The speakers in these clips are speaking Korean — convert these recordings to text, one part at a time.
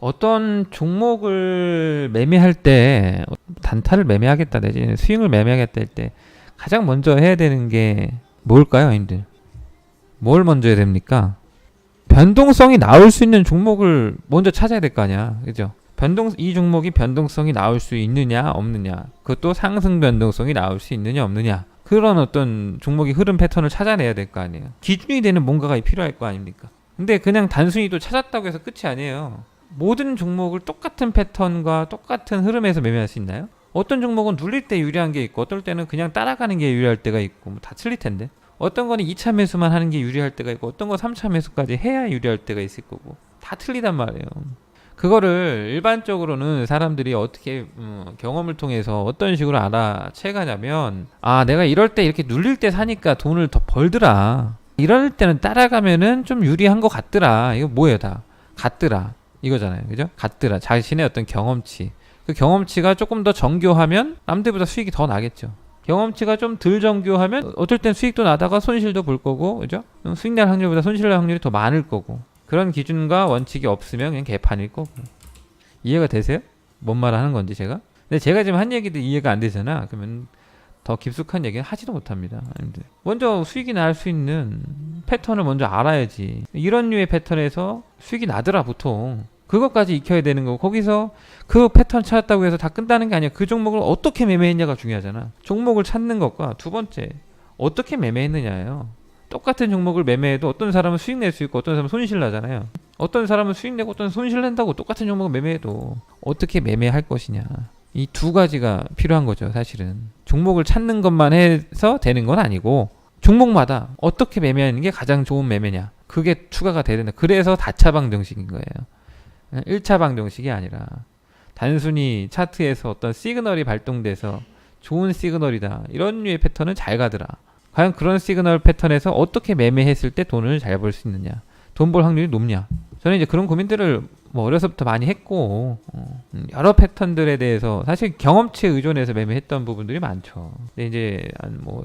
어떤 종목을 매매할 때 단타를 매매하겠다 내지는 스윙을 매매하겠다 할 때 가장 먼저 해야 되는 게 뭘까요, 님들? 뭘 먼저 해야 됩니까? 변동성이 나올 수 있는 종목을 먼저 찾아야 될 거 아니야, 그죠? 이 종목이 변동성이 나올 수 있느냐 없느냐, 그것도 상승 변동성이 나올 수 있느냐 없느냐, 그런 어떤 종목의 흐름 패턴을 찾아내야 될 거 아니에요. 기준이 되는 뭔가가 필요할 거 아닙니까? 근데 그냥 단순히 또 찾았다고 해서 끝이 아니에요. 모든 종목을 똑같은 패턴과 똑같은 흐름에서 매매할 수 있나요? 어떤 종목은 눌릴 때 유리한 게 있고 어떨 때는 그냥 따라가는 게 유리할 때가 있고 뭐 다 틀릴 텐데, 어떤 거는 2차 매수만 하는 게 유리할 때가 있고 어떤 건 3차 매수까지 해야 유리할 때가 있을 거고, 다 틀리단 말이에요. 그거를 일반적으로는 사람들이 어떻게 경험을 통해서 어떤 식으로 알아채가냐면, 아 내가 이럴 때 이렇게 눌릴 때 사니까 돈을 더 벌더라, 이럴 때는 따라가면은 좀 유리한 것 같더라, 이거 뭐예요? 다 같더라 이거잖아요, 그죠? 같더라, 자신의 어떤 경험치, 그 경험치가 조금 더 정교하면 남들보다 수익이 더 나겠죠. 경험치가 좀 덜 정교하면 어떨 땐 수익도 나다가 손실도 볼 거고, 그죠? 수익 날 확률보다 손실 날 확률이 더 많을 거고, 그런 기준과 원칙이 없으면 그냥 개판일 거고. 이해가 되세요? 뭔 말 하는 건지 제가? 근데 제가 지금 한 얘기도 이해가 안 되잖아. 그러면 더 깊숙한 얘기는 하지도 못합니다. 먼저 수익이 날 수 있는 패턴을 먼저 알아야지. 이런 류의 패턴에서 수익이 나더라 보통. 그것까지 익혀야 되는 거고, 거기서 그 패턴 찾았다고 해서 다 끝나는 게 아니야. 그 종목을 어떻게 매매했냐가 중요하잖아. 종목을 찾는 것과 두 번째 어떻게 매매했느냐예요. 똑같은 종목을 매매해도 어떤 사람은 수익 낼 수 있고 어떤 사람은 손실 나잖아요. 어떤 사람은 수익 내고 어떤 사람은 손실 낸다고. 똑같은 종목을 매매해도 어떻게 매매할 것이냐, 이 두 가지가 필요한 거죠. 사실은 종목을 찾는 것만 해서 되는 건 아니고, 종목마다 어떻게 매매하는 게 가장 좋은 매매냐, 그게 추가가 돼야 된다. 그래서 다차 방정식인 거예요. 1차 방정식이 아니라 단순히 차트에서 어떤 시그널이 발동돼서 좋은 시그널이다, 이런 류의 패턴은 잘 가더라. 과연 그런 시그널 패턴에서 어떻게 매매했을 때 돈을 잘 벌 수 있느냐, 돈 벌 확률이 높냐. 저는 이제 그런 고민들을 뭐 어려서부터 많이 했고, 여러 패턴들에 대해서 사실 경험치에 의존해서 매매했던 부분들이 많죠. 근데 이제 한 뭐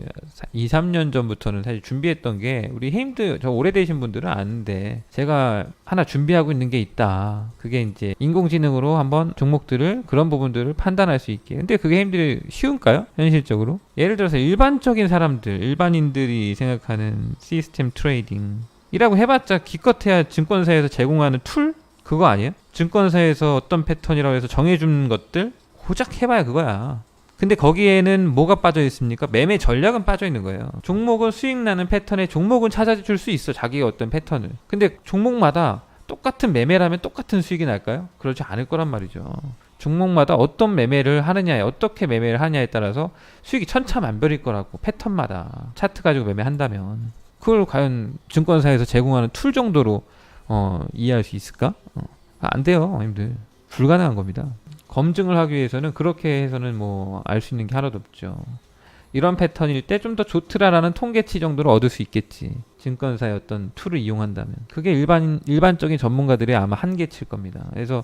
2, 3년 전부터는 사실 준비했던 게, 우리 해임들 저 오래되신 분들은 아는데 제가 하나 준비하고 있는 게 있다. 그게 이제 인공지능으로 한번 종목들을, 그런 부분들을 판단할 수 있게. 근데 그게 해임들이 쉬운가요? 현실적으로? 예를 들어서 일반적인 사람들, 일반인들이 생각하는 시스템 트레이딩 이라고 해봤자 기껏해야 증권사에서 제공하는 툴? 그거 아니에요? 증권사에서 어떤 패턴이라고 해서 정해준 것들 고작 해봐야 그거야. 근데 거기에는 뭐가 빠져 있습니까? 매매 전략은 빠져 있는 거예요. 종목은 수익 나는 패턴에 종목은 찾아줄 수 있어, 자기의 어떤 패턴을. 근데 종목마다 똑같은 매매라면 똑같은 수익이 날까요? 그렇지 않을 거란 말이죠. 종목마다 어떤 매매를 하느냐에, 어떻게 매매를 하느냐에 따라서 수익이 천차만별일 거라고. 패턴마다 차트 가지고 매매한다면 그걸 과연 증권사에서 제공하는 툴 정도로 이해할 수 있을까? 안 돼요, 형님들. 불가능한 겁니다. 검증을 하기 위해서는 그렇게 해서는 뭐 알 수 있는 게 하나도 없죠. 이런 패턴일 때 좀 더 좋더라라는 통계치 정도를 얻을 수 있겠지, 증권사의 어떤 툴을 이용한다면. 그게 일반적인 전문가들의 아마 한계치일 겁니다. 그래서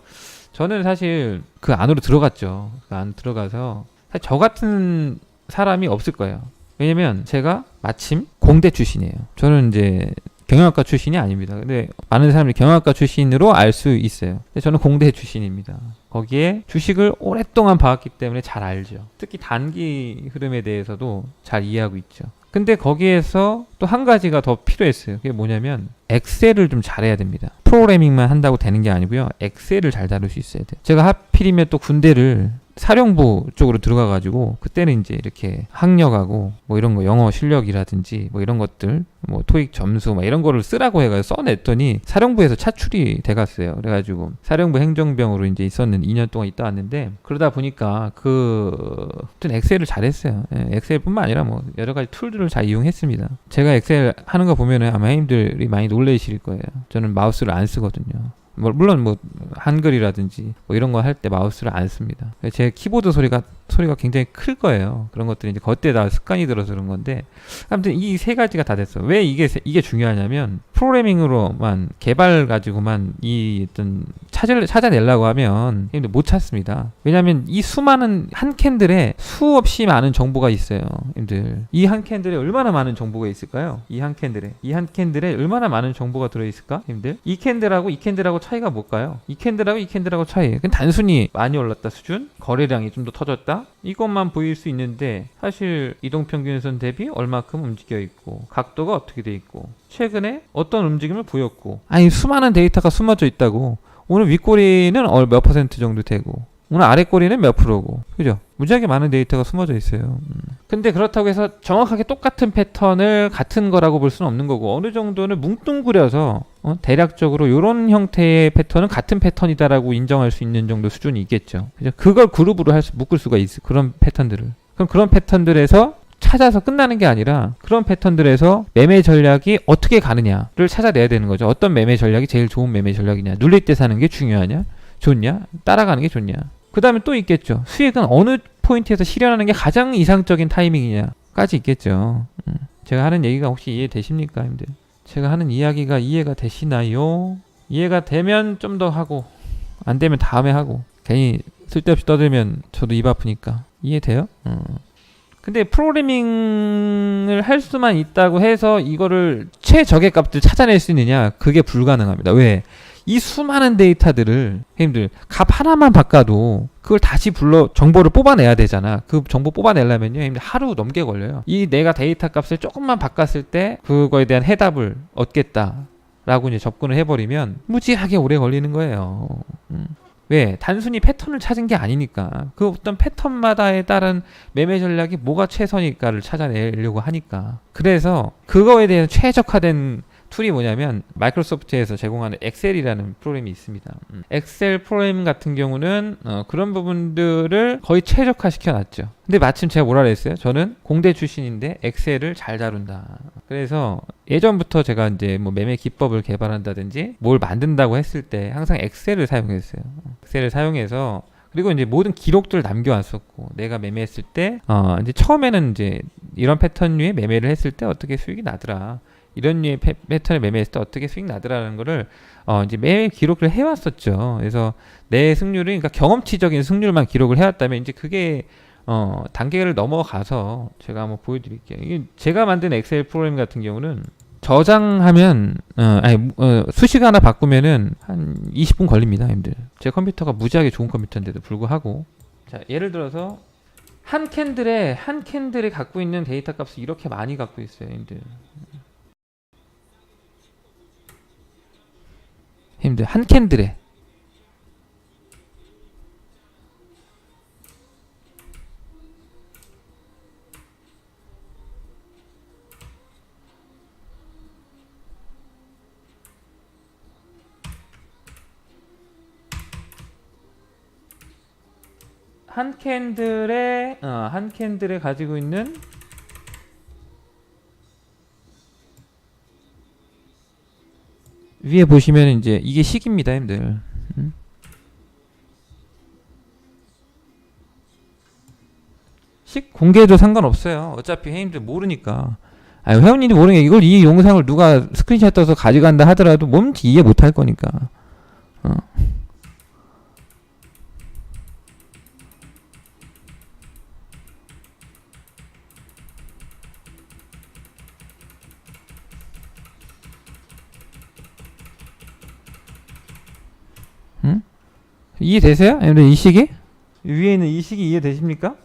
저는 사실 그 안으로 들어갔죠. 그 안 들어가서 사실 저 같은 사람이 없을 거예요. 왜냐면 제가 마침 공대 출신이에요. 저는 이제 경영학과 출신이 아닙니다. 근데 많은 사람들이 경영학과 출신으로 알 수 있어요. 근데 저는 공대 출신입니다. 거기에 주식을 오랫동안 봐왔기 때문에 잘 알죠. 특히 단기 흐름에 대해서도 잘 이해하고 있죠. 근데 거기에서 또 한 가지가 더 필요했어요. 그게 뭐냐면 엑셀을 좀 잘해야 됩니다. 프로그래밍만 한다고 되는 게 아니고요, 엑셀을 잘 다룰 수 있어야 돼요. 제가 하필이면 또 군대를 사령부 쪽으로 들어가가지고, 그때는 이제 이렇게 학력하고 뭐 이런 거, 영어 실력이라든지 뭐 이런 것들, 뭐 토익 점수 막 이런 거를 쓰라고 해가지고 써냈더니 사령부에서 차출이 돼갔어요. 그래가지고 사령부 행정병으로 이제 있었는데 2년 동안 있다 왔는데, 그러다 보니까 하여튼 엑셀을 잘했어요. 엑셀뿐만 아니라 뭐 여러 가지 툴들을 잘 이용했습니다. 제가 엑셀 하는 거 보면은 아마 형님들이 많이 놀라실 거예요. 저는 마우스를 안 쓰거든요. 물론 뭐 한글이라든지 뭐 이런 거 할 때 마우스를 안 씁니다. 제 키보드 소리가 굉장히 클 거예요. 그런 것들이 이제 그때 다 습관이 들어서 그런 건데, 아무튼 이 세 가지가 다 됐어. 왜 이게 중요하냐면, 프로그래밍으로만 개발 가지고만 이 어떤 찾아내려고 하면 힘들 못 찾습니다. 왜냐하면 이 수많은 한 캔들에 수없이 많은 정보가 있어요. 힘들 이 한 캔들에 얼마나 많은 정보가 있을까요? 이 한 캔들에 얼마나 많은 정보가 들어있을까? 힘들 이 캔들하고 차이가 뭘까요? 이 캔들하고 차이. 그냥 단순히 많이 올랐다 수준, 거래량이 좀 더 터졌다, 이것만 보일 수 있는데 사실 이동평균선 대비 얼마큼 움직여 있고 각도가 어떻게 돼 있고 최근에 어떤 움직임을 보였고, 아니 수많은 데이터가 숨어져 있다고. 오늘 윗꼬리는 몇 퍼센트 정도 되고 오늘 아랫꼬리는 몇 프로고, 그죠? 무지하게 많은 데이터가 숨어져 있어요. 근데 그렇다고 해서 정확하게 똑같은 패턴을 같은 거라고 볼 수는 없는 거고, 어느 정도는 뭉뚱그려서 대략적으로 이런 형태의 패턴은 같은 패턴이다라고 인정할 수 있는 정도 수준이 있겠죠. 그죠? 그걸 그룹으로 묶을 수가 있어. 그런 패턴들을. 그럼 그런 패턴들에서 찾아서 끝나는 게 아니라 그런 패턴들에서 매매 전략이 어떻게 가느냐를 찾아내야 되는 거죠. 어떤 매매 전략이 제일 좋은 매매 전략이냐, 눌릴 때 사는 게 중요하냐, 좋냐, 따라가는 게 좋냐. 그 다음에 또 있겠죠. 수익은 어느 포인트에서 실현하는 게 가장 이상적인 타이밍이냐까지 있겠죠. 제가 하는 얘기가 혹시 이해되십니까, 형들? 제가 하는 이야기가 이해가 되시나요? 이해가 되면 좀 더 하고, 안 되면 다음에 하고. 괜히 쓸데없이 떠들면 저도 입 아프니까. 이해돼요? 근데 프로그래밍을 할 수만 있다고 해서 이거를 최적의 값들 찾아낼 수 있느냐? 그게 불가능합니다. 왜? 이 수많은 데이터들을 형님들 값 하나만 바꿔도 그걸 다시 정보를 뽑아내야 되잖아. 그 정보 뽑아내려면요, 형님들 하루 넘게 걸려요. 이 내가 데이터 값을 조금만 바꿨을 때 그거에 대한 해답을 얻겠다라고 이제 접근을 해버리면 무지하게 오래 걸리는 거예요. 왜? 단순히 패턴을 찾은 게 아니니까. 그 어떤 패턴마다에 따른 매매 전략이 뭐가 최선일까를 찾아내려고 하니까. 그래서 그거에 대한 최적화된 툴이 뭐냐면 마이크로소프트에서 제공하는 엑셀이라는 프로그램이 있습니다. 엑셀 프로그램 같은 경우는 그런 부분들을 거의 최적화시켜 놨죠. 근데 마침 제가 뭐라 그랬어요? 저는 공대 출신인데 엑셀을 잘 다룬다. 그래서 예전부터 제가 이제 뭐 매매 기법을 개발한다든지 뭘 만든다고 했을 때 항상 엑셀을 사용했어요. 엑셀을 사용해서, 그리고 이제 모든 기록들을 남겨왔었고, 내가 매매했을 때 이제 처음에는 이제 이런 패턴류의 매매를 했을 때 어떻게 수익이 나더라, 이런 류의 패턴을 매매했을 때 어떻게 수익 나더라는 거를 이제 매매 기록을 해왔었죠. 그래서 내 승률을, 그러니까 경험치적인 승률만 기록을 해왔다면 이제 그게 단계를 넘어가서 제가 한번 보여드릴게요. 이게 제가 만든 엑셀 프로그램 같은 경우는 저장하면 수식 하나 바꾸면은 한 20분 걸립니다, 형들. 제 컴퓨터가 무지하게 좋은 컴퓨터인데도 불구하고. 자, 예를 들어서 한 캔들에 갖고 있는 데이터 값을 이렇게 많이 갖고 있어요, 형들. 한 캔들에 한 캔들에 가지고 있는 위에 보시면 이제 이게 식입니다, 형들. 식 공개해도 상관없어요. 어차피 회원님들 모르니까. 회원님들이 모르니까 이걸, 이 영상을 누가 스크린샷 떠서 가져간다 하더라도 뭔지 이해 못할 거니까. 이해되세요? 이 식이? 위에 있는 이 식이 이해되십니까?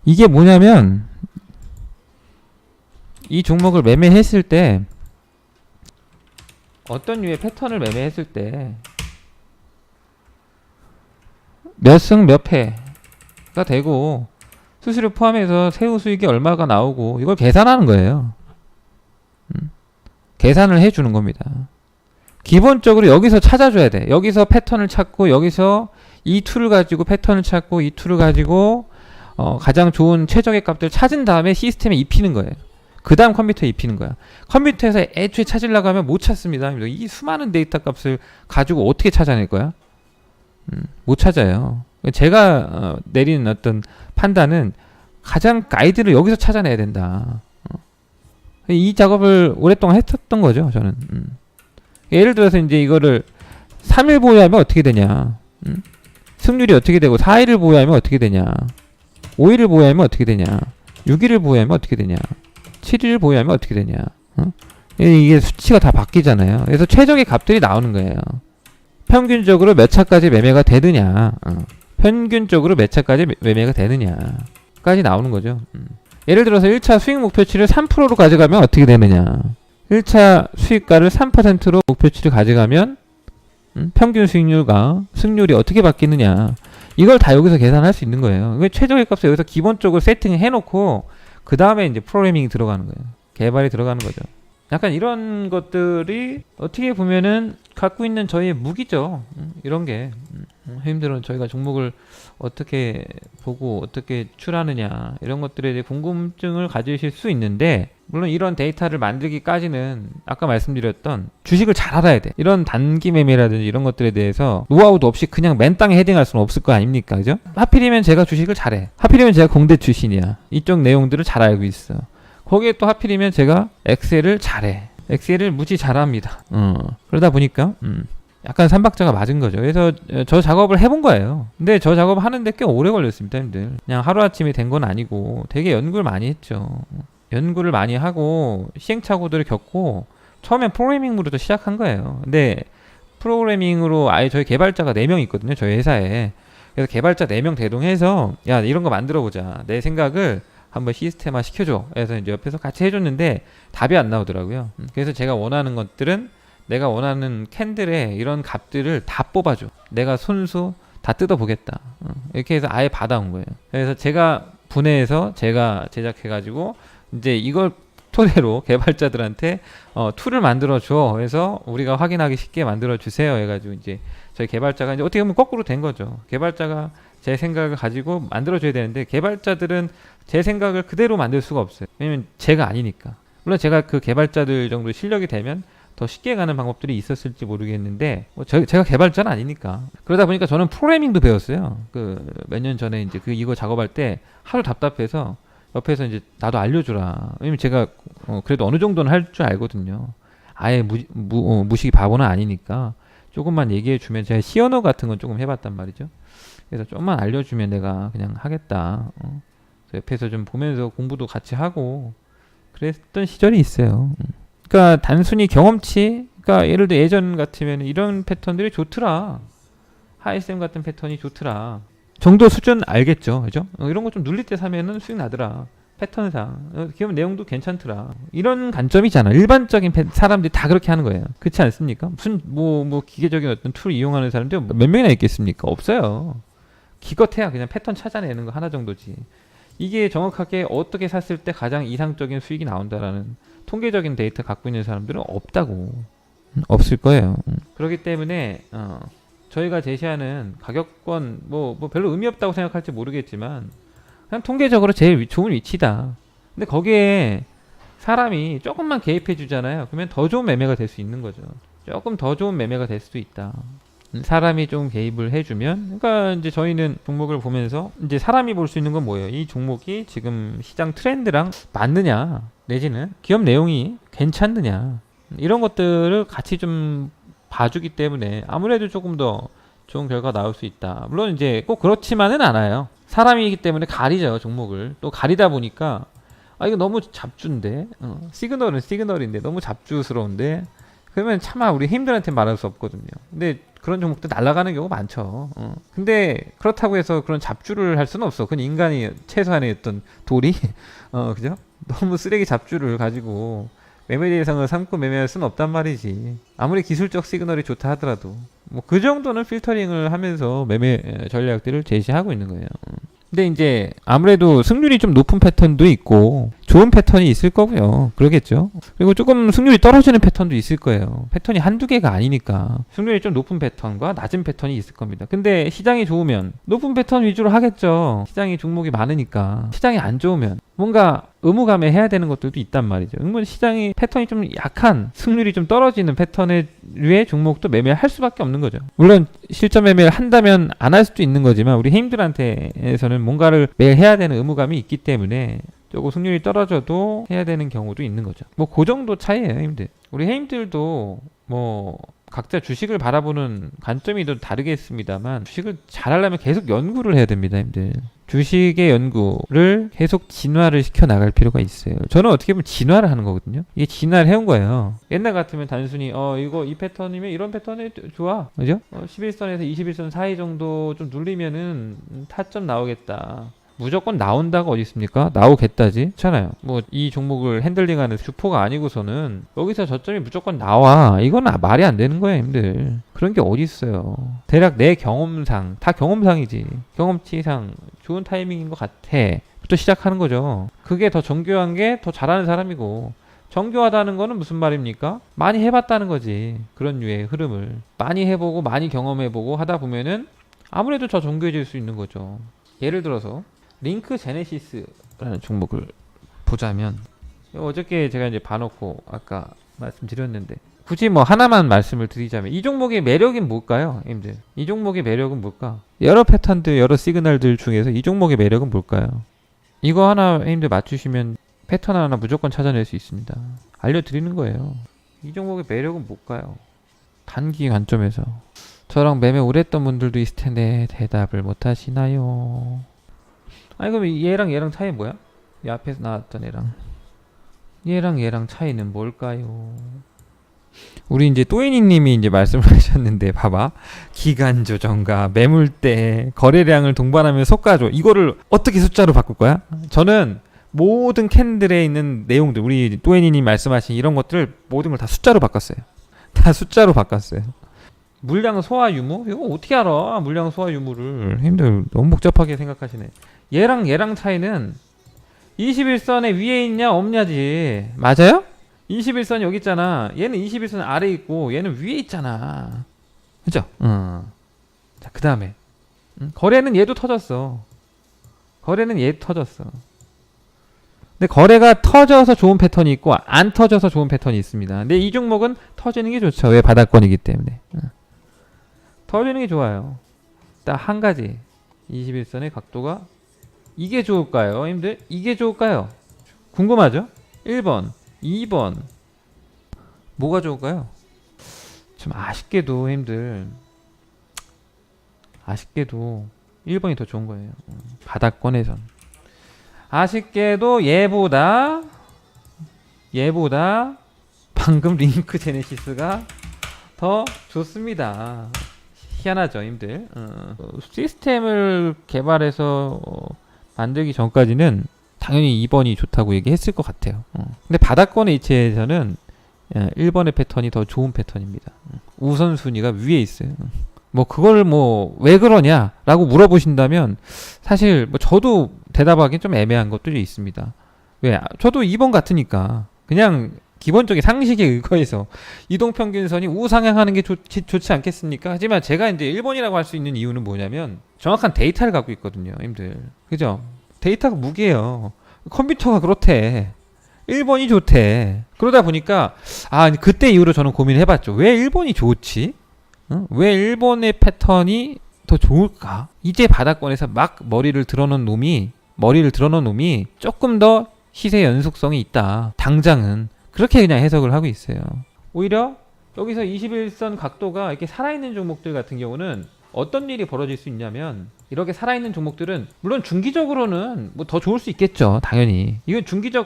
이게 뭐냐면, 이 종목을 매매했을 때, 어떤 류의 패턴을 매매했을 때 몇 승 몇 패가 되고 수수료 포함해서 세후 수익이 얼마가 나오고, 이걸 계산하는 거예요. 계산을 해주는 겁니다. 기본적으로 여기서 찾아줘야 돼. 여기서 패턴을 찾고, 여기서 이 툴을 가지고 패턴을 찾고, 이 툴을 가지고 가장 좋은 최적의 값들을 찾은 다음에 시스템에 입히는 거예요. 그 다음 컴퓨터에 입히는 거야. 컴퓨터에서 애초에 찾으려고 하면 못 찾습니다. 이 수많은 데이터 값을 가지고 어떻게 찾아낼 거야? 못 찾아요. 제가 내리는 어떤 판단은 가장 가이드를 여기서 찾아내야 된다. 이 작업을 오랫동안 했었던 거죠, 저는. 예를 들어서 이제 이거를 3일 보유하면 어떻게 되냐, 승률이 어떻게 되고, 4일을 보유하면 어떻게 되냐, 5일을 보유하면 어떻게 되냐, 6일을 보유하면 어떻게 되냐, 7일을 보유하면 어떻게 되냐. 이게 수치가 다 바뀌잖아요. 그래서 최적의 값들이 나오는 거예요. 평균적으로 몇 차까지 매매가 되느냐, 평균적으로 몇 차까지 매매가 되느냐까지 나오는 거죠. 예를 들어서 1차 수익 목표치를 3%로 가져가면 어떻게 되느냐, 1차 수익가를 3%로 목표치를 가져가면 평균 수익률과 승률이 어떻게 바뀌느냐, 이걸 다 여기서 계산할 수 있는 거예요. 최적의 값을 여기서 기본적으로 세팅해 놓고 그 다음에 이제 프로그래밍이 들어가는 거예요. 개발이 들어가는 거죠. 약간 이런 것들이 어떻게 보면은 갖고 있는 저희의 무기죠. 이런 게 힘들은 저희가 종목을 어떻게 보고 어떻게 추라느냐, 이런 것들에 대해 궁금증을 가지실 수 있는데, 물론 이런 데이터를 만들기까지는 아까 말씀드렸던 주식을 잘 알아야 돼. 이런 단기 매매라든지 이런 것들에 대해서 노하우도 없이 그냥 맨땅에 헤딩할 수는 없을 거 아닙니까, 그죠? 하필이면 제가 주식을 잘해. 하필이면 제가 공대 출신이야. 이쪽 내용들을 잘 알고 있어. 거기에 또 하필이면 제가 엑셀을 잘해. 엑셀을 무지 잘합니다. 그러다 보니까 약간 삼박자가 맞은 거죠. 그래서 저 작업을 해본 거예요. 근데 저 작업 하는데 꽤 오래 걸렸습니다, 형들. 그냥 하루아침에 된 건 아니고 되게 연구를 많이 했죠. 연구를 많이 하고 시행착오들을 겪고 처음엔 프로그래밍으로도 시작한 거예요. 근데 프로그래밍으로 아예 저희 개발자가 4명 있거든요, 저희 회사에. 그래서 개발자 4명 대동해서 야, 이런 거 만들어보자, 내 생각을 한번 시스템화 시켜줘. 그래서 이제 옆에서 같이 해줬는데 답이 안 나오더라고요. 그래서 제가 원하는 것들은 내가 원하는 캔들에 이런 값들을 다 뽑아줘. 내가 손수 다 뜯어보겠다. 이렇게 해서 아예 받아온 거예요. 그래서 제가 분해해서 제가 제작해가지고 이제 이걸 토대로 개발자들한테 툴을 만들어줘. 그래서 우리가 확인하기 쉽게 만들어주세요. 해가지고 이제 저희 개발자가 이제 어떻게 보면 거꾸로 된 거죠. 개발자가 제 생각을 가지고 만들어줘야 되는데 개발자들은 제 생각을 그대로 만들 수가 없어요. 왜냐면 제가 아니니까. 물론 제가 그 개발자들 정도 실력이 되면 더 쉽게 가는 방법들이 있었을지 모르겠는데 제가 개발자는 아니니까. 그러다 보니까 저는 프로그래밍도 배웠어요. 그 몇 년 전에 이제 이거 작업할 때 하도 답답해서 옆에서 이제 나도 알려주라. 왜냐면 제가 그래도 어느 정도는 할 줄 알거든요. 아예 무식이 바보는 아니니까 조금만 얘기해주면, 제가 C 언어 같은 건 조금 해봤단 말이죠. 그래서 좀만 알려주면 내가 그냥 하겠다. 옆에서 좀 보면서 공부도 같이 하고 그랬던 시절이 있어요. 그러니까 단순히 경험치, 그러니까 예를 들어 예전 같으면 이런 패턴들이 좋더라, 하이쌤 같은 패턴이 좋더라 정도 수준 알겠죠, 그죠? 이런 거 좀 눌릴 때 사면은 수익 나더라, 패턴상 기본 내용도 괜찮더라, 이런 관점이잖아. 일반적인 사람들이 다 그렇게 하는 거예요. 그렇지 않습니까? 무슨 뭐 기계적인 어떤 툴 이용하는 사람들 몇 명이나 있겠습니까? 없어요. 기껏해야 그냥 패턴 찾아내는 거 하나 정도지. 이게 정확하게 어떻게 샀을 때 가장 이상적인 수익이 나온다라는 통계적인 데이터 갖고 있는 사람들은 없다고. 없을 거예요. 그렇기 때문에 저희가 제시하는 가격권 뭐 별로 의미 없다고 생각할지 모르겠지만 그냥 통계적으로 제일 좋은 위치다. 근데 거기에 사람이 조금만 개입해 주잖아요. 그러면 더 좋은 매매가 될 수 있는 거죠. 조금 더 좋은 매매가 될 수도 있다. 사람이 좀 개입을 해주면. 그러니까 이제 저희는 종목을 보면서 이제 사람이 볼 수 있는 건 뭐예요? 이 종목이 지금 시장 트렌드랑 맞느냐, 내지는 기업 내용이 괜찮느냐, 이런 것들을 같이 좀 봐주기 때문에 아무래도 조금 더 좋은 결과가 나올 수 있다. 물론 이제 꼭 그렇지만은 않아요. 사람이기 때문에 가리죠, 종목을. 또 가리다 보니까 이거 너무 잡주인데, 시그널은 시그널인데 너무 잡주스러운데, 그러면 차마 우리 힘들한테 말할 수 없거든요. 근데 그런 종목도 날아가는 경우가 많죠. 근데 그렇다고 해서 그런 잡주를 할 수는 없어. 그건 인간이 최소한의 어떤 도리, 그죠? 너무 쓰레기 잡주를 가지고 매매 대상을 삼고 매매할 수는 없단 말이지. 아무리 기술적 시그널이 좋다 하더라도 뭐 그 정도는 필터링을 하면서 매매 전략들을 제시하고 있는 거예요. 근데 이제 아무래도 승률이 좀 높은 패턴도 있고 좋은 패턴이 있을 거고요. 그러겠죠. 그리고 조금 승률이 떨어지는 패턴도 있을 거예요. 패턴이 한두 개가 아니니까 승률이 좀 높은 패턴과 낮은 패턴이 있을 겁니다. 근데 시장이 좋으면 높은 패턴 위주로 하겠죠. 시장이 종목이 많으니까. 시장이 안 좋으면 뭔가 의무감에 해야 되는 것들도 있단 말이죠. 시장이 패턴이 좀 약한, 승률이 좀 떨어지는 패턴의 류의 종목도 매매할 수밖에 없는 거죠. 물론 실전 매매를 한다면 안 할 수도 있는 거지만 우리 해임들한테서는 뭔가를 매일 해야 되는 의무감이 있기 때문에 조금 승률이 떨어져도 해야 되는 경우도 있는 거죠. 뭐 그 정도 차이예요, 해임들. 우리 해임들도 뭐 각자 주식을 바라보는 관점이 좀 다르겠습니다만 주식을 잘하려면 계속 연구를 해야 됩니다, 힘들. 주식의 연구를 계속 진화를 시켜 나갈 필요가 있어요. 저는 어떻게 보면 진화를 하는 거거든요. 이게 진화를 해온 거예요. 옛날 같으면 단순히 이거 이 패턴이면 이런 패턴이 좋아, 그죠? 11선에서 21선 사이 정도 좀 눌리면은 타점 나오겠다. 무조건 나온다가 어디 있습니까? 나오겠다지? 그렇잖아요. 뭐 이 종목을 핸들링하는 주포가 아니고서는 여기서 저점이 무조건 나와. 이건 말이 안 되는 거야, 힘들. 그런 게 어디 있어요. 대략 내 경험상, 다 경험상이지. 경험치상 좋은 타이밍인 것 같아. 부터 시작하는 거죠. 그게 더 정교한 게 더 잘하는 사람이고, 정교하다는 거는 무슨 말입니까? 많이 해봤다는 거지. 그런 류의 흐름을 많이 해보고 많이 경험해보고 하다 보면은 아무래도 더 정교해질 수 있는 거죠. 예를 들어서 링크 제네시스라는 종목을 보자면, 어저께 제가 이제 봐놓고 아까 말씀드렸는데, 굳이 뭐 하나만 말씀을 드리자면 이 종목의 매력은 뭘까요, 님들? 이 종목의 매력은 뭘까? 여러 패턴들, 여러 시그널들 중에서 이 종목의 매력은 뭘까요? 이거 하나 님들 맞추시면 패턴 하나 무조건 찾아낼 수 있습니다. 알려드리는 거예요. 이 종목의 매력은 뭘까요? 단기 관점에서. 저랑 매매 오래 했던 분들도 있을 텐데 대답을 못 하시나요? 아니 그럼 얘랑 차이 뭐야? 이 앞에서 나왔던 얘랑 차이는 뭘까요? 우리 이제 또이니님이 이제 말씀을 하셨는데, 봐봐, 기간 조정과 매물대 거래량을 동반하며 속가조, 이거를 어떻게 숫자로 바꿀 거야? 저는 모든 캔들에 있는 내용들, 우리 또이니님 말씀하신 이런 것들을 모든 걸 다 숫자로 바꿨어요. 다 숫자로 바꿨어요. 물량 소화 유무? 이거 어떻게 알아? 물량 소화 유무를. 힘들, 너무 복잡하게 생각하시네. 얘랑 차이는 21선에 위에 있냐 없냐지. 맞아요? 21선 여기 있잖아. 얘는 21선 아래에 있고 얘는 위에 있잖아. 그죠? 자, 그 다음에 거래는 얘도 터졌어. 근데 거래가 터져서 좋은 패턴이 있고 안 터져서 좋은 패턴이 있습니다. 근데 이 종목은 터지는 게 좋죠. 왜? 바닥권이기 때문에. 터지는 게 좋아요. 딱 한 가지. 21선의 각도가 이게 좋을까요, 힘들? 이게 좋을까요? 궁금하죠? 1번, 2번. 뭐가 좋을까요? 좀 아쉽게도 힘들. 아쉽게도 1번이 더 좋은 거예요. 바닥권에선. 아쉽게도 얘보다 방금 링크 제네시스가 더 좋습니다. 희한하죠, 힘들. 시스템을 개발해서 만들기 전까지는 당연히 2번이 좋다고 얘기했을 것 같아요. 근데 바닥권의 이체에서는 1번의 패턴이 더 좋은 패턴입니다. 우선순위가 위에 있어요. 뭐 그걸 뭐 왜 그러냐라고 물어보신다면 사실 뭐 저도 대답하기는 좀 애매한 것들이 있습니다. 왜? 저도 2번 같으니까 그냥 기본적인 상식에 의거해서 이동평균선이 우상향하는 게 좋지 않겠습니까? 하지만 제가 이제 1번이라고 할 수 있는 이유는 뭐냐면 정확한 데이터를 갖고 있거든요, 힘들. 그죠? 데이터가 무게예요. 컴퓨터가 그렇대. 1번이 좋대. 그러다 보니까 그때 이후로 저는 고민을 해봤죠. 왜 1번이 좋지? 왜 1번의 패턴이 더 좋을까? 이제 바닥권에서 막 머리를 드러놓은 놈이 조금 더 시세 연속성이 있다. 당장은. 그렇게 그냥 해석을 하고 있어요. 오히려 여기서 21선 각도가 이렇게 살아있는 종목들 같은 경우는 어떤 일이 벌어질 수 있냐면, 이렇게 살아있는 종목들은 물론 중기적으로는 뭐 더 좋을 수 있겠죠, 당연히. 이건 중기로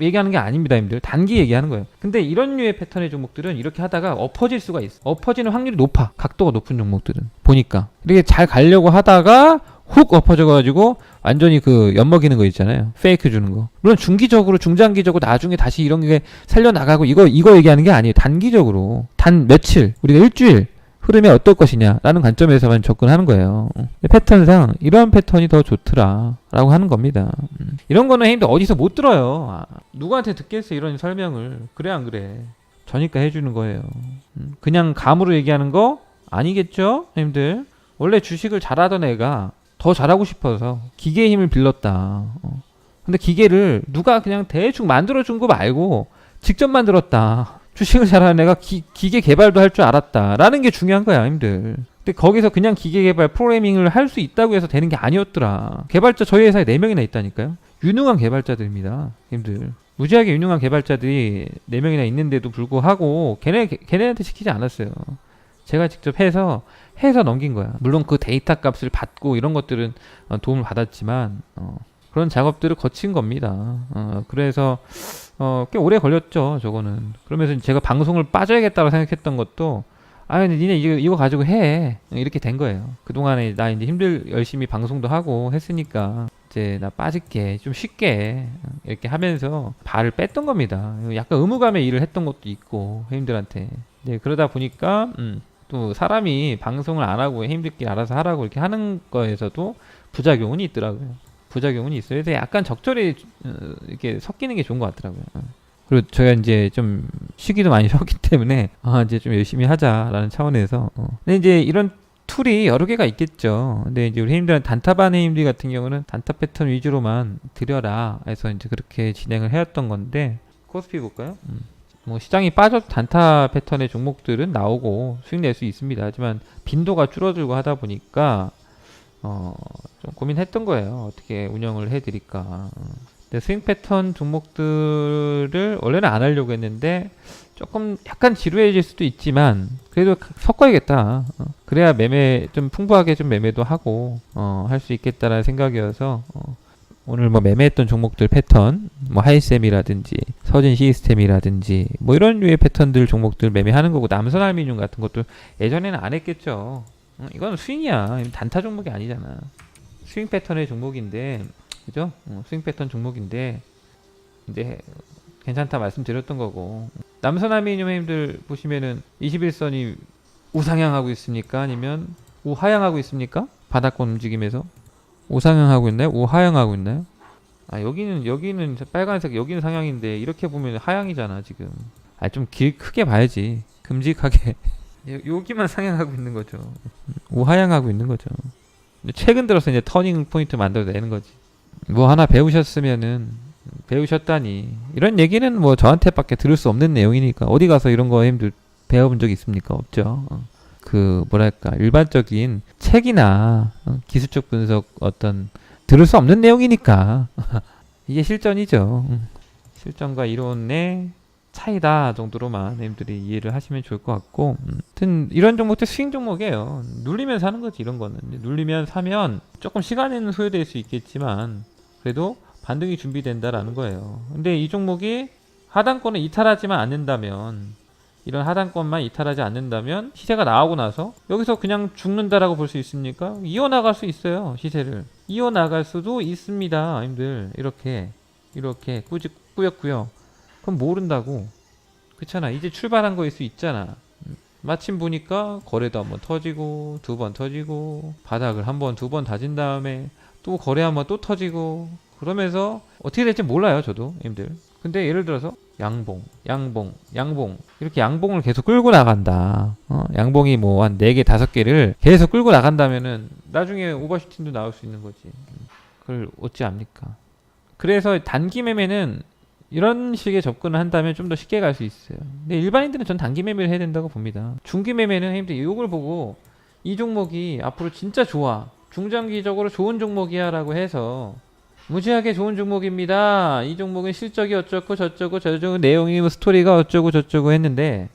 얘기하는 게 아닙니다, 님들. 단기 얘기하는 거예요. 근데 이런 류의 패턴의 종목들은 이렇게 하다가 엎어질 수가 있어. 엎어지는 확률이 높아, 각도가 높은 종목들은. 보니까 이렇게 잘 가려고 하다가 훅 엎어져가지고 완전히 그 엿먹이는 거 있잖아요, 페이크 주는 거. 물론 중기적으로, 중장기적으로 나중에 다시 이런 게 살려나가고 이거 얘기하는 게 아니에요. 단기적으로 단 며칠, 우리가 일주일 흐름이 어떨 것이냐라는 관점에서만 접근하는 거예요. 패턴상 이런 패턴이 더 좋더라 라고 하는 겁니다. 이런 거는 형님들 어디서 못 들어요. 누구한테 듣겠어 이런 설명을. 그래 안 그래? 저니까 해주는 거예요. 그냥 감으로 얘기하는 거 아니겠죠 형님들? 원래 주식을 잘하던 애가 더 잘하고 싶어서 기계의 힘을 빌렸다. 근데 기계를 누가 그냥 대충 만들어준 거 말고 직접 만들었다. 주식을 잘하는 애가 기계 개발도 할 줄 알았다 라는 게 중요한 거야 형님들. 근데 거기서 그냥 기계 개발 프로그래밍을 할 수 있다고 해서 되는 게 아니었더라. 개발자 저희 회사에 4명이나 있다니까요. 유능한 개발자들입니다 형님들. 무지하게 유능한 개발자들이 4명이나 있는데도 불구하고 걔네한테 시키지 않았어요. 제가 직접 해서 넘긴 거야. 물론 그 데이터 값을 받고 이런 것들은 도움을 받았지만 그런 작업들을 거친 겁니다. 그래서 꽤 오래 걸렸죠 저거는. 그러면서 제가 방송을 빠져야겠다고 생각했던 것도 근데 니네 이거 가지고 해 이렇게 된 거예요. 그동안에 나 이제 열심히 방송도 하고 했으니까 이제 나 빠질게 좀 쉽게 이렇게 하면서 발을 뺐던 겁니다. 약간 의무감에 일을 했던 것도 있고 형님들한테. 네, 그러다 보니까 또 사람이 방송을 안 하고 형님들끼리 알아서 하라고 이렇게 하는 거에서도 부작용은 있더라고요. 부작용은 있어요. 그래서 약간 적절히 이렇게 섞이는 게 좋은 것 같더라고요. 그리고 저희가 이제 좀 쉬기도 많이 쉬었기 때문에 이제 좀 열심히 하자라는 차원에서 근데 이제 이런 툴이 여러 개가 있겠죠. 근데 이제 우리 형님들은 단타반 형님들 같은 경우는 단타 패턴 위주로만 들여라 해서 이제 그렇게 진행을 해왔던 건데 코스피 볼까요? 뭐 시장이 빠져도 단타 패턴의 종목들은 나오고 수익 낼 수 있습니다. 하지만 빈도가 줄어들고 하다 보니까 좀 고민했던 거예요. 어떻게 운영을 해드릴까. 근데 스윙 패턴 종목들을 원래는 안 하려고 했는데 조금 약간 지루해질 수도 있지만 그래도 섞어야겠다. 그래야 매매 좀 풍부하게 좀 매매도 하고 할 수 있겠다라는 생각이어서 오늘 뭐 매매했던 종목들 패턴 뭐 하이셈이라든지 서진 시스템이라든지 뭐 이런 류의 패턴들 종목들 매매하는 거고 남선 알루미늄 같은 것도 예전에는 안 했겠죠. 이건 스윙이야. 단타 종목이 아니잖아. 스윙 패턴의 종목인데, 그죠? 스윙 패턴 종목인데, 이제 괜찮다 말씀드렸던 거고. 남선 알루미늄 형님들 보시면은 21선이 우상향하고 있습니까? 아니면 우하향하고 있습니까? 바닥권 움직임에서 우상향하고 있나요? 우하향하고 있나요? 여기는 빨간색, 여기는 상향인데 이렇게 보면 하향이잖아 지금. 좀 크게 봐야지. 큼직하게. 여기만 상향하고 있는 거죠. 우하향하고 있는 거죠. 최근 들어서 이제 터닝 포인트 만들어내는 거지. 뭐 하나 배우셨다니 이런 얘기는 뭐 저한테밖에 들을 수 없는 내용이니까 어디 가서 이런 거 힘들 배워본 적 있습니까? 없죠. 그 뭐랄까 일반적인 책이나 기술적 분석 어떤 들을 수 없는 내용이니까 이게 실전이죠. 실전과 이론의 차이다 정도로만 님들이 이해를 하시면 좋을 것 같고 아무튼 이런 종목들 스윙 종목이에요. 눌리면 사는 거지 이런 거는. 눌리면 사면 조금 시간에는 소요될 수 있겠지만 그래도 반등이 준비된다라는 거예요. 근데 이 종목이 하단권을 이탈하지만 않는다면 이런 하단권만 이탈하지 않는다면 시세가 나오고 나서 여기서 그냥 죽는다라고 볼 수 있습니까? 이어나갈 수 있어요. 시세를 이어나갈 수도 있습니다 님들. 이렇게 꾸역꾸역. 그럼 모른다고. 그렇잖아. 이제 출발한 거일 수 있잖아. 마침 보니까 거래도 한번 터지고 2번 터지고 바닥을 한번 2번 다진 다음에 또 거래 한번 또 터지고 그러면서 어떻게 될지 몰라요 저도 님들. 근데 예를 들어서 양봉 이렇게 양봉을 계속 끌고 나간다. 양봉이 뭐 한 4개 5개를 계속 끌고 나간다면은 나중에 오버슈팅도 나올 수 있는 거지. 그걸 어찌 압니까? 그래서 단기 매매는 이런 식의 접근을 한다면 좀 더 쉽게 갈 수 있어요. 근데 일반인들은 전 단기 매매를 해야 된다고 봅니다. 중기 매매는 형님들 이걸 보고 이 종목이 앞으로 진짜 좋아, 중장기적으로 좋은 종목이야 라고 해서 무지하게 좋은 종목입니다, 이 종목은 실적이 어쩌고 저쩌고 내용이 뭐 스토리가 어쩌고 저쩌고 했는데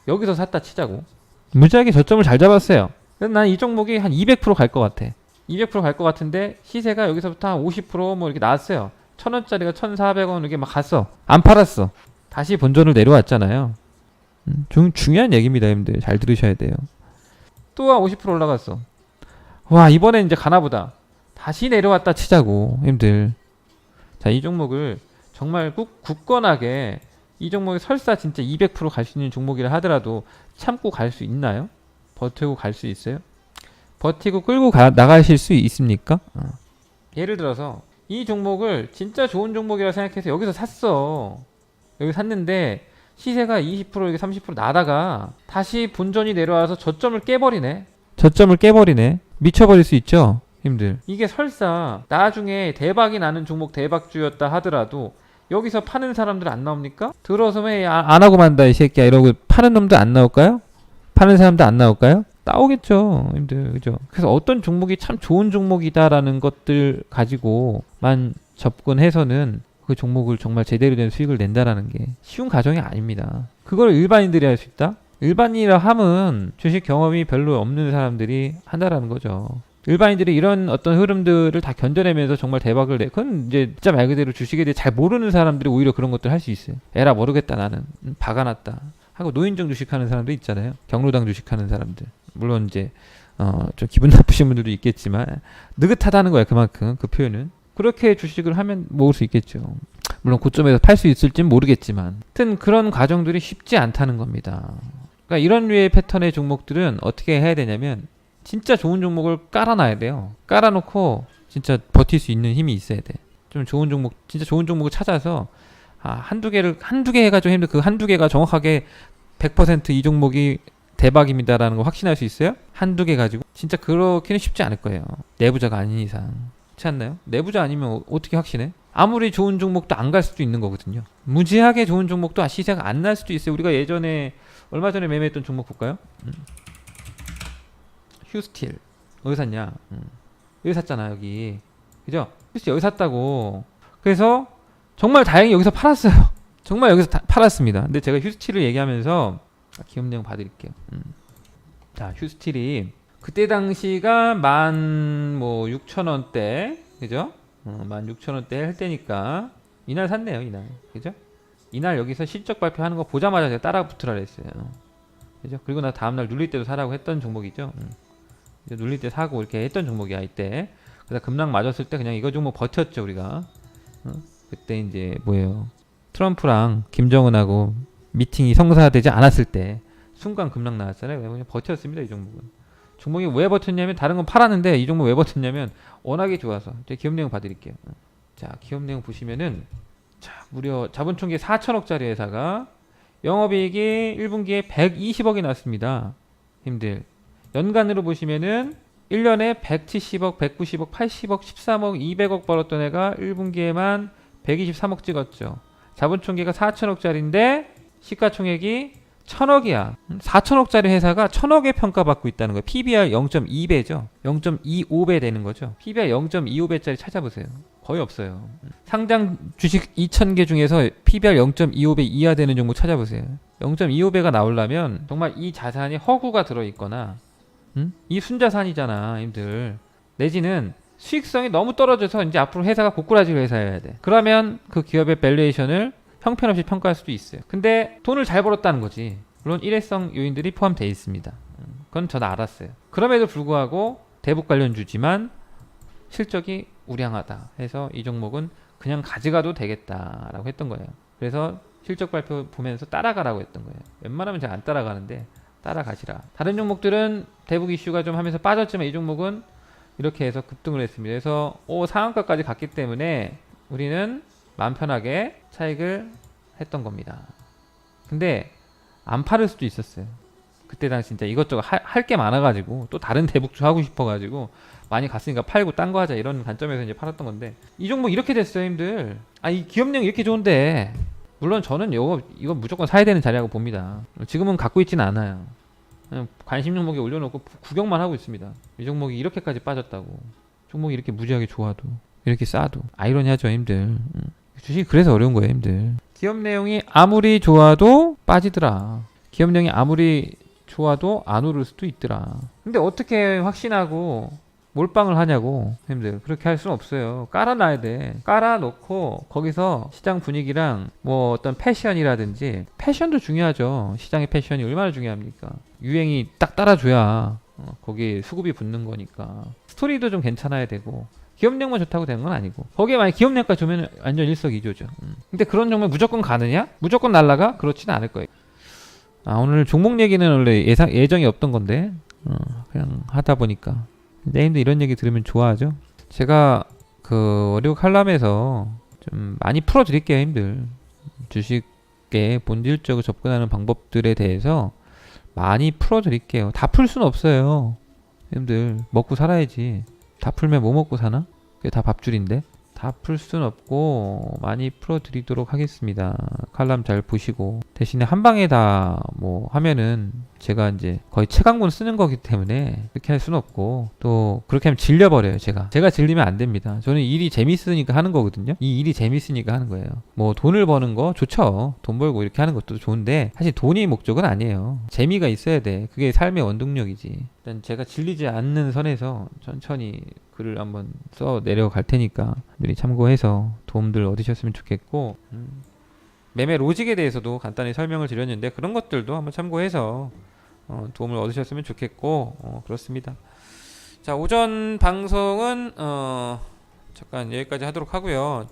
여기서 샀다 치자고 무지하게 저점을 잘 잡았어요. 그래서 난 이 종목이 한 200% 갈 것 같아. 200% 갈 것 같은데 시세가 여기서부터 한 50% 이렇게 나왔어요. 1000원짜리가 1400원 이렇게 막 갔어. 안 팔았어. 다시 본전을 내려왔잖아요. 중요한 얘기입니다 여러분들. 잘 들으셔야 돼요. 또 한 50% 올라갔어. 와 이번엔 이제 가나보다. 다시 내려왔다 치자고 여러분들. 자, 이 종목을 정말 굳건하게 이 종목이 설사 진짜 200% 갈 수 있는 종목이라 하더라도 참고 갈 수 있나요? 버티고 갈 수 있어요? 버티고 끌고 나가실 수 있습니까? 예를 들어서 이 종목을 진짜 좋은 종목이라 생각해서 여기서 샀어. 여기 샀는데 시세가 20% 여기 30% 나다가 다시 본전이 내려와서 저점을 깨버리네. 미쳐버릴 수 있죠, 힘들. 이게 설사 나중에 대박이 나는 종목 대박주였다 하더라도 여기서 파는 사람들 안 나옵니까? 들어서 왜 안 하고 만다 이 새끼야 이러고 파는 놈도 안 나올까요? 파는 사람도 안 나올까요? 나오겠죠, 힘들. 그죠? 그래서 어떤 종목이 참 좋은 종목이다라는 것들 가지고만 접근해서는 그 종목을 정말 제대로 된 수익을 낸다라는 게 쉬운 과정이 아닙니다. 그걸 일반인들이 할 수 있다? 일반인이라 함은 주식 경험이 별로 없는 사람들이 한다라는 거죠. 일반인들이 이런 어떤 흐름들을 다 견뎌내면서 정말 대박을 내. 그건 이제 진짜 말 그대로 주식에 대해 잘 모르는 사람들이 오히려 그런 것들 할 수 있어요. 에라 모르겠다 나는. 박아놨다. 하고 노인정 주식하는 사람도 있잖아요. 경로당 주식하는 사람들. 물론 이제 좀 기분 나쁘신 분들도 있겠지만 느긋하다는 거야 그만큼 그 표현은. 그렇게 주식을 하면 모을 수 있겠죠. 물론 고점에서 팔 수 있을지는 모르겠지만 하여튼 그런 과정들이 쉽지 않다는 겁니다. 그러니까 이런 류의 패턴의 종목들은 어떻게 해야 되냐면 진짜 좋은 종목을 깔아놔야 돼요. 깔아놓고 진짜 버틸 수 있는 힘이 있어야 돼. 좀 좋은 종목, 진짜 좋은 종목을 찾아서 한두 개 해가 좀 힘들. 그 한두 개가 정확하게 100% 이 종목이 대박입니다라는 거 확신할 수 있어요? 한두 개 가지고? 진짜 그렇게는 쉽지 않을 거예요. 내부자가 아닌 이상. 그렇지 않나요? 내부자 아니면 어떻게 확신해? 아무리 좋은 종목도 안 갈 수도 있는 거거든요. 무지하게 좋은 종목도 시세가 안 날 수도 있어요. 우리가 예전에 얼마 전에 매매했던 종목 볼까요? 휴스틸 어디 샀냐? 여기 샀잖아 여기. 그죠? 휴스틸 여기 샀다고. 그래서 정말 다행히 여기서 팔았어요. 정말 여기서 팔았습니다. 근데 제가 휴스틸을 얘기하면서 기업 내용 봐드릴게요. 자, 휴스틸이 그때 당시가 16,000원대, 그죠? 16,000원대 할 때니까 이날 샀네요, 이날. 그죠? 이날 여기서 실적 발표하는 거 보자마자 제가 따라 붙으라 그랬어요. 그죠? 그리고 나 다음날 눌릴 때도 사라고 했던 종목이죠. 눌릴 때 사고 이렇게 했던 종목이야, 이때. 그래서 급락 맞았을 때 그냥 이거 종목 버텼죠, 우리가. 그때 이제 뭐예요? 트럼프랑 김정은하고 미팅이 성사되지 않았을 때 순간 급락 나왔잖아요. 그냥 버텼습니다, 이 종목은. 종목이 왜 버텼냐면 다른 건 팔았는데 이 종목 왜 버텼냐면 워낙에 좋아서. 제가 기업 내용 봐드릴게요. 자, 기업 내용 보시면은 자, 무려 자본총계 4천억짜리 회사가 영업이익이 1분기에 120억이 났습니다. 힘들. 연간으로 보시면은 1년에 170억, 190억, 80억, 13억, 200억 벌었던 애가 1분기에만 123억 찍었죠. 자본총계가 4천억짜리인데 시가총액이 1000억이야. 4천억짜리 회사가 1000억에 평가받고 있다는 거예요. PBR 0.2배죠. 0.25배 되는 거죠. PBR 0.25배짜리 찾아보세요. 거의 없어요. 상장 주식 2000개 중에서 PBR 0.25배 이하 되는 종목 찾아보세요. 0.25배가 나오려면 정말 이 자산이 허구가 들어있거나 이 순자산이잖아, 님들. 내지는 수익성이 너무 떨어져서 이제 앞으로 회사가 고꾸라질 회사여야 돼. 그러면 그 기업의 밸류에이션을 형편없이 평가할 수도 있어요. 근데 돈을 잘 벌었다는 거지. 물론 일회성 요인들이 포함되어 있습니다. 그건 저도 알았어요. 그럼에도 불구하고 대북 관련주지만 실적이 우량하다 해서 이 종목은 그냥 가져가도 되겠다라고 했던 거예요. 그래서 실적 발표 보면서 따라가라고 했던 거예요. 웬만하면 제가 안 따라가는데 따라가시라. 다른 종목들은 대북 이슈가 좀 하면서 빠졌지만 이 종목은 이렇게 해서 급등을 했습니다. 그래서 상한가까지 갔기 때문에 우리는 마음 편하게 차익을 했던 겁니다. 근데 안 팔을 수도 있었어요. 그때 당시 진짜 이것저것 할 게 많아가지고 또 다른 대북주 하고 싶어가지고 많이 갔으니까 팔고 딴 거 하자 이런 관점에서 이제 팔았던 건데 이 종목 이렇게 됐어요, 힘들. 이 기업 내용 이렇게 좋은데 물론 저는 이거 무조건 사야 되는 자리라고 봅니다. 지금은 갖고 있지는 않아요. 그냥 관심 종목에 올려놓고 구경만 하고 있습니다. 이 종목이 이렇게까지 빠졌다고. 종목이 이렇게 무지하게 좋아도 이렇게 싸도 아이러니하죠, 힘들. 주식이 그래서 어려운 거예요, 힘들. 기업 내용이 아무리 좋아도 빠지더라. 기업 내용이 아무리 좋아도 안 오를 수도 있더라. 근데 어떻게 확신하고 몰빵을 하냐고, 힘들. 그렇게 할 수는 없어요. 깔아놔야 돼. 깔아놓고 거기서 시장 분위기랑 뭐 어떤 패션이라든지, 패션도 중요하죠. 시장의 패션이 얼마나 중요합니까? 유행이 딱 따라줘야 거기에 수급이 붙는 거니까. 스토리도 좀 괜찮아야 되고, 기업 내용만 좋다고 되는 건 아니고, 거기에 만약 기업 내용까지 주면 완전 일석이조죠. 근데 그런 종목 무조건 가느냐? 무조건 날라가? 그렇지는 않을 거예요. 오늘 종목 얘기는 원래 예정이 없던 건데 그냥 하다 보니까. 근데 형님들 이런 얘기 들으면 좋아하죠. 제가 그 월요 칼럼에서 좀 많이 풀어드릴게요 형님들. 주식에 본질적으로 접근하는 방법들에 대해서 많이 풀어드릴게요. 다 풀 수는 없어요 형님들. 먹고 살아야지. 다 풀면 뭐 먹고 사나? 그게 다 밥줄인데. 다 풀 수는 없고 많이 풀어드리도록 하겠습니다. 칼럼 잘 보시고. 대신에 한 방에 다 뭐 하면은 제가 이제 거의 최강문 쓰는 거기 때문에 그렇게 할 수는 없고, 또 그렇게 하면 질려버려요. 제가 질리면 안 됩니다. 저는 일이 재밌으니까 하는 거거든요. 이 일이 재밌으니까 하는 거예요. 뭐 돈을 버는 거 좋죠. 돈 벌고 이렇게 하는 것도 좋은데 사실 돈이 목적은 아니에요. 재미가 있어야 돼. 그게 삶의 원동력이지. 일단 제가 질리지 않는 선에서 천천히 글을 한번 써 내려갈 테니까 미리 참고해서 도움들 얻으셨으면 좋겠고, 매매 로직에 대해서도 간단히 설명을 드렸는데 그런 것들도 한번 참고해서 도움을 얻으셨으면 좋겠고, 그렇습니다. 자, 오전 방송은 잠깐 여기까지 하도록 하고요.